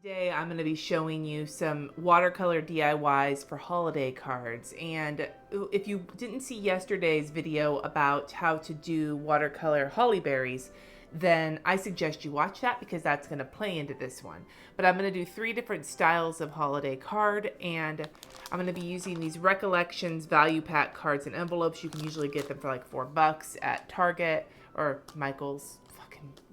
Today I'm going to be showing you some watercolor DIYs for holiday cards, and if you didn't see yesterday's video about how to do watercolor holly berries, then I suggest you watch that because that's going to play into this one. But I'm going to do 3 different styles of holiday card, and I'm going to be using these Recollections value pack cards and envelopes. You can usually get them for like $4 at Target or Michael's,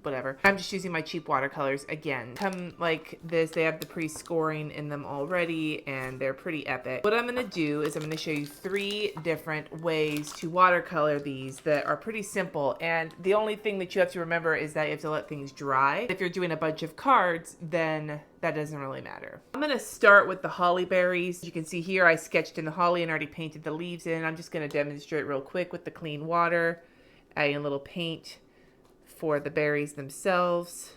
whatever. I'm just using my cheap watercolors again. Come like this, they have the pre-scoring in them already and they're pretty epic. What I'm gonna do is I'm gonna show you 3 different ways to watercolor these that are pretty simple, and the only thing that you have to remember is that you have to let things dry. If you're doing a bunch of cards, then that doesn't really matter. I'm gonna start with the holly berries. You can see here I sketched in the holly and already painted the leaves in. I'm just gonna demonstrate real quick with the clean water, adding a little paint for the berries themselves,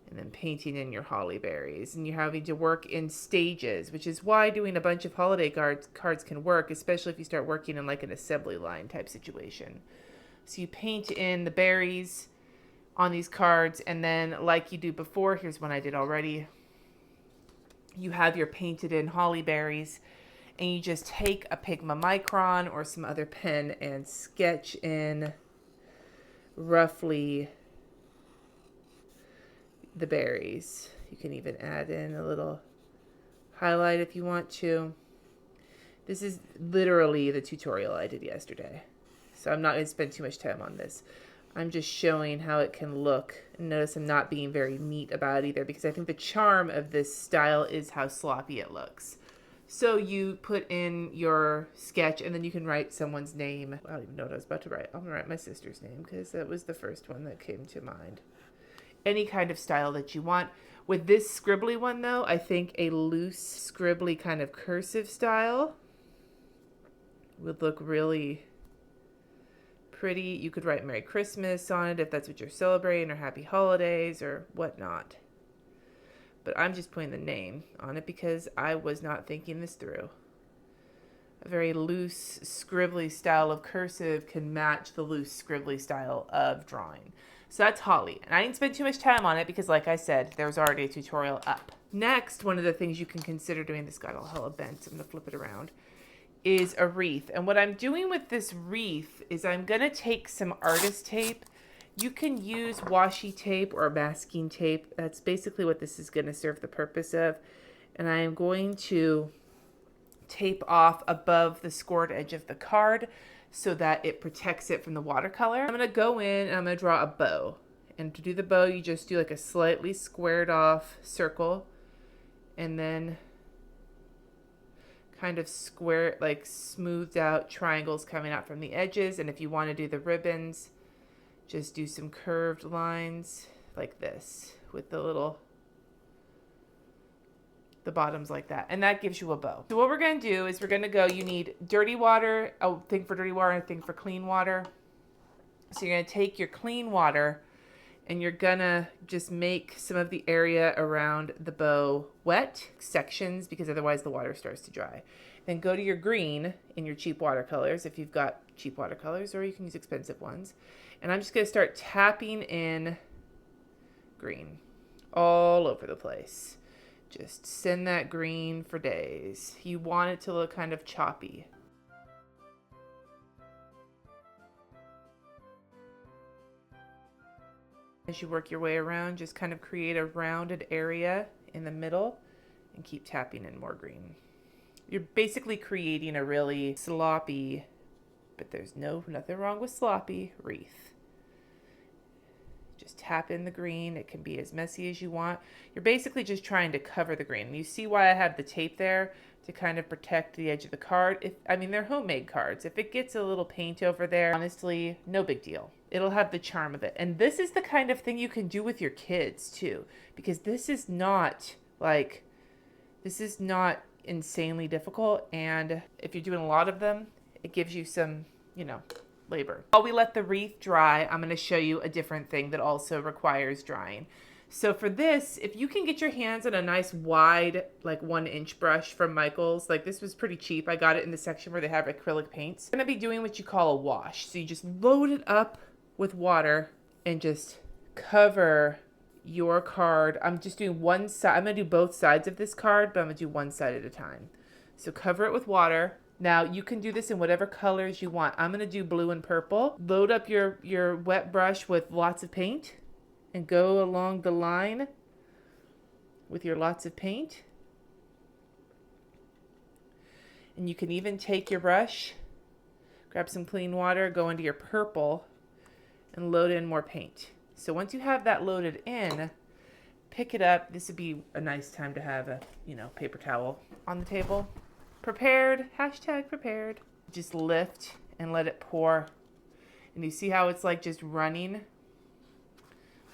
and then painting in your holly berries. And you're having to work in stages, which is why doing a bunch of holiday cards can work, especially if you start working in like an assembly line type situation. So you paint in the berries on these cards, and then like you do before, here's one I did already. You have your painted in holly berries, and you just take a Pigma Micron or some other pen and sketch in roughly the berries. You can even add in a little highlight if you want to. This is literally the tutorial I did yesterday, so I'm not going to spend too much time on this. I'm just showing how it can look. And notice I'm not being very neat about it either, because I think the charm of this style is how sloppy it looks. So you put in your sketch, and then you can write someone's name. I don't even know what I was about to write. I'm going to write my sister's name because that was the first one that came to mind. Any kind of style that you want. With this scribbly one, though, I think a loose, scribbly kind of cursive style would look really pretty. You could write Merry Christmas on it if that's what you're celebrating, or Happy Holidays, or whatnot. But I'm just putting the name on it because I was not thinking this through. A very loose, scribbly style of cursive can match the loose, scribbly style of drawing. So that's holly. And I didn't spend too much time on it because, like I said, there was already a tutorial up. Next, one of the things you can consider doing, this got all hella bent, so I'm going to flip it around, is a wreath. And what I'm doing with this wreath is I'm going to take some artist tape. You can use washi tape or masking tape. That's basically what this is going to serve the purpose of. And I am going to tape off above the scored edge of the card so that it protects it from the watercolor. I'm going to go in and I'm going to draw a bow. And to do the bow, you just do like a slightly squared off circle, and then kind of square, like smoothed out triangles coming out from the edges. And if you want to do the ribbons, just do some curved lines like this with the bottoms like that. And that gives you a bow. So what we're going to do is we're going to go, you need dirty water, a thing for dirty water and a thing for clean water. So you're going to take your clean water and you're going to just make some of the area around the bow wet sections, because otherwise the water starts to dry. Then go to your green in your cheap watercolors, if you've got cheap watercolors, or you can use expensive ones. And I'm just going to start tapping in green all over the place. Just send that green for days. You want it to look kind of choppy. As you work your way around, just kind of create a rounded area in the middle and keep tapping in more green. You're basically creating a really sloppy, but there's nothing wrong with sloppy, wreath. Just tap in the green. It can be as messy as you want. You're basically just trying to cover the green. And you see why I have the tape there to kind of protect the edge of the card. They're homemade cards. If it gets a little paint over there, honestly, no big deal. It'll have the charm of it. And this is the kind of thing you can do with your kids too, because this is not insanely difficult. And if you're doing a lot of them, it gives you some, labor. While we let the wreath dry, I'm going to show you a different thing that also requires drying. So for this, if you can get your hands on a nice wide, like 1-inch brush from Michael's, like this was pretty cheap. I got it in the section where they have acrylic paints. I'm going to be doing what you call a wash. So you just load it up with water and just cover your card. I'm just doing one side. I'm going to do both sides of this card, but I'm going to do one side at a time. So cover it with water. Now you can do this in whatever colors you want. I'm going to do blue and purple. Load up your wet brush with lots of paint and go along the line with your lots of paint. And you can even take your brush, grab some clean water, go into your purple, and load in more paint. So once you have that loaded in, pick it up. This would be a nice time to have a, paper towel on the table. Prepared, hashtag prepared. Just lift and let it pour. And you see how it's like just running?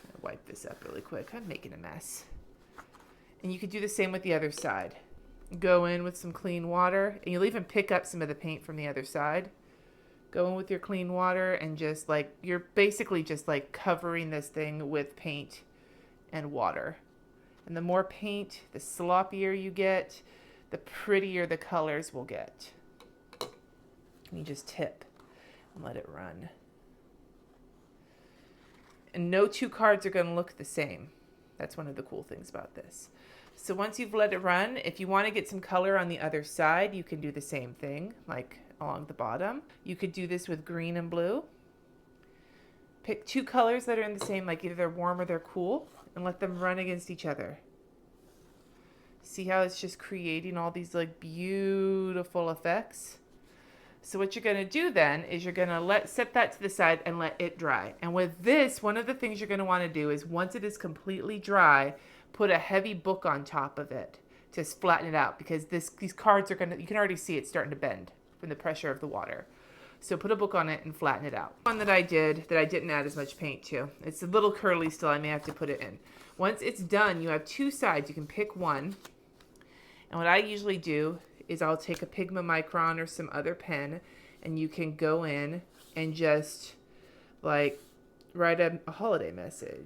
I'll wipe this up really quick. I'm making a mess. And you could do the same with the other side. Go in with some clean water, and you'll even pick up some of the paint from the other side. Go in with your clean water and just like, you're basically just like covering this thing with paint and water. And the more paint, the sloppier you get, the prettier the colors will get. And you just tip and let it run. And no two cards are going to look the same. That's one of the cool things about this. So once you've let it run, if you want to get some color on the other side, you can do the same thing, like along the bottom. You could do this with green and blue. Pick two colors that are in the same, like either they're warm or they're cool, and let them run against each other. See how it's just creating all these like beautiful effects? So what you're going to do then is you're going to set that to the side and let it dry. And with this, one of the things you're going to want to do is once it is completely dry, put a heavy book on top of it to flatten it out, because these cards are you can already see it starting to bend from the pressure of the water. So put a book on it and flatten it out. One that I didn't add as much paint to. It's a little curly still. I may have to put it in. Once it's done, you have two sides. You can pick one. And what I usually do is I'll take a Pigma Micron or some other pen, and you can go in and just like write a holiday message.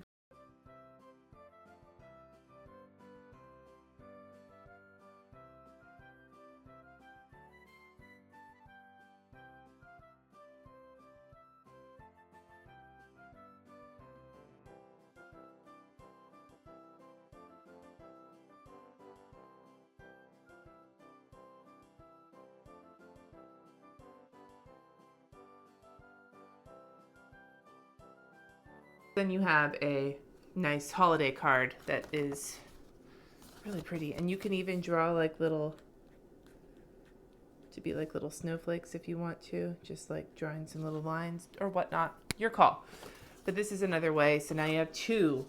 Then you have a nice holiday card that is really pretty. And you can even draw like little snowflakes if you want to. Just like drawing some little lines or whatnot. Your call. But this is another way. So now you have two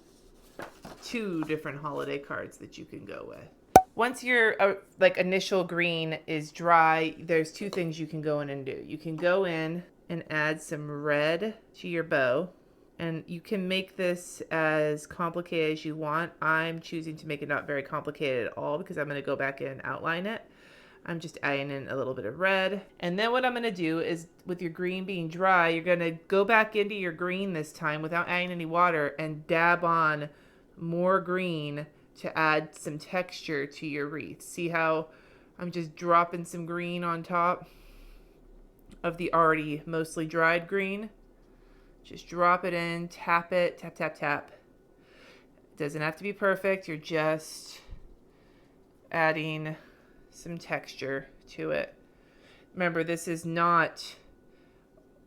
different holiday cards that you can go with. Once your initial green is dry, there's two things you can go in and do. You can go in and add some red to your bow. And you can make this as complicated as you want. I'm choosing to make it not very complicated at all because I'm going to go back in and outline it. I'm just adding in a little bit of red. And then what I'm going to do is, with your green being dry, you're going to go back into your green this time without adding any water and dab on more green to add some texture to your wreath. See how I'm just dropping some green on top of the already mostly dried green? Just drop it in, tap it, tap, tap, tap. It doesn't have to be perfect. You're just adding some texture to it. Remember, this is not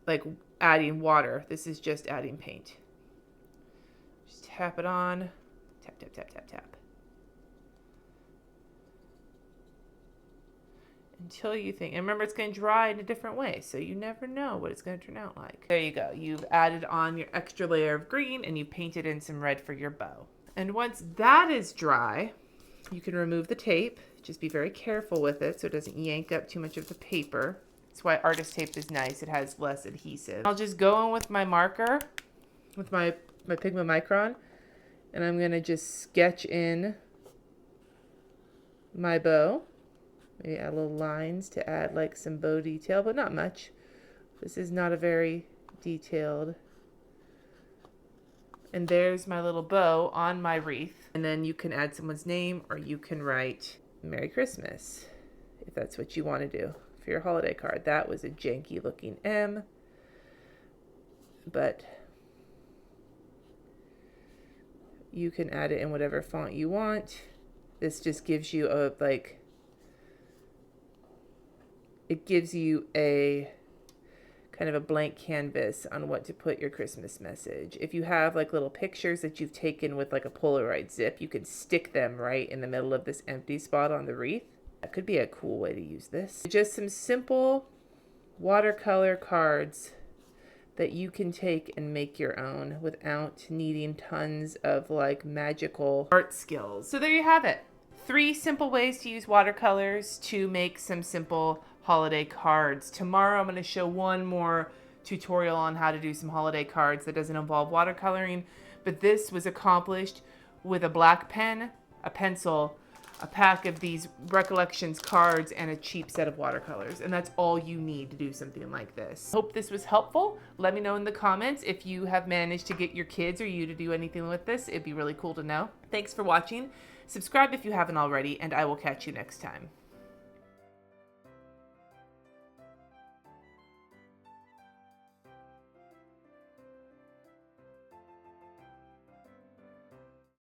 like adding water. This is just adding paint. Just tap it on. Tap, tap, tap, tap, tap. Until you think, and remember, it's going to dry in a different way, so you never know what it's going to turn out like. There you go. You've added on your extra layer of green, and you painted in some red for your bow. And once that is dry, you can remove the tape. Just be very careful with it so it doesn't yank up too much of the paper. That's why artist tape is nice. It has less adhesive. I'll just go in with my marker, with my Pigma Micron, and I'm going to just sketch in my bow. Maybe add little lines to add like some bow detail, but not much. This is not a very detailed. And there's my little bow on my wreath. And then you can add someone's name, or you can write Merry Christmas if that's what you want to do for your holiday card. That was a janky looking M, but You can add it in whatever font you want. This just gives you a, like, it gives you a kind of a blank canvas on what to put your Christmas message. If you have like little pictures that you've taken with like a Polaroid zip, you can stick them right in the middle of this empty spot on the wreath. That could be a cool way to use this. Just some simple watercolor cards that you can take and make your own without needing tons of like magical art skills. So there you have it. 3 simple ways to use watercolors to make some simple holiday cards. Tomorrow I'm going to show one more tutorial on how to do some holiday cards that doesn't involve watercoloring, but this was accomplished with a black pen, a pencil, a pack of these recollections cards, and a cheap set of watercolors. And that's all you need to do something like this. Hope this was helpful. Let me know in the comments if you have managed to get your kids or you to do anything with this. It'd be really cool to know. Thanks for watching. Subscribe if you haven't already, and I will catch you next time.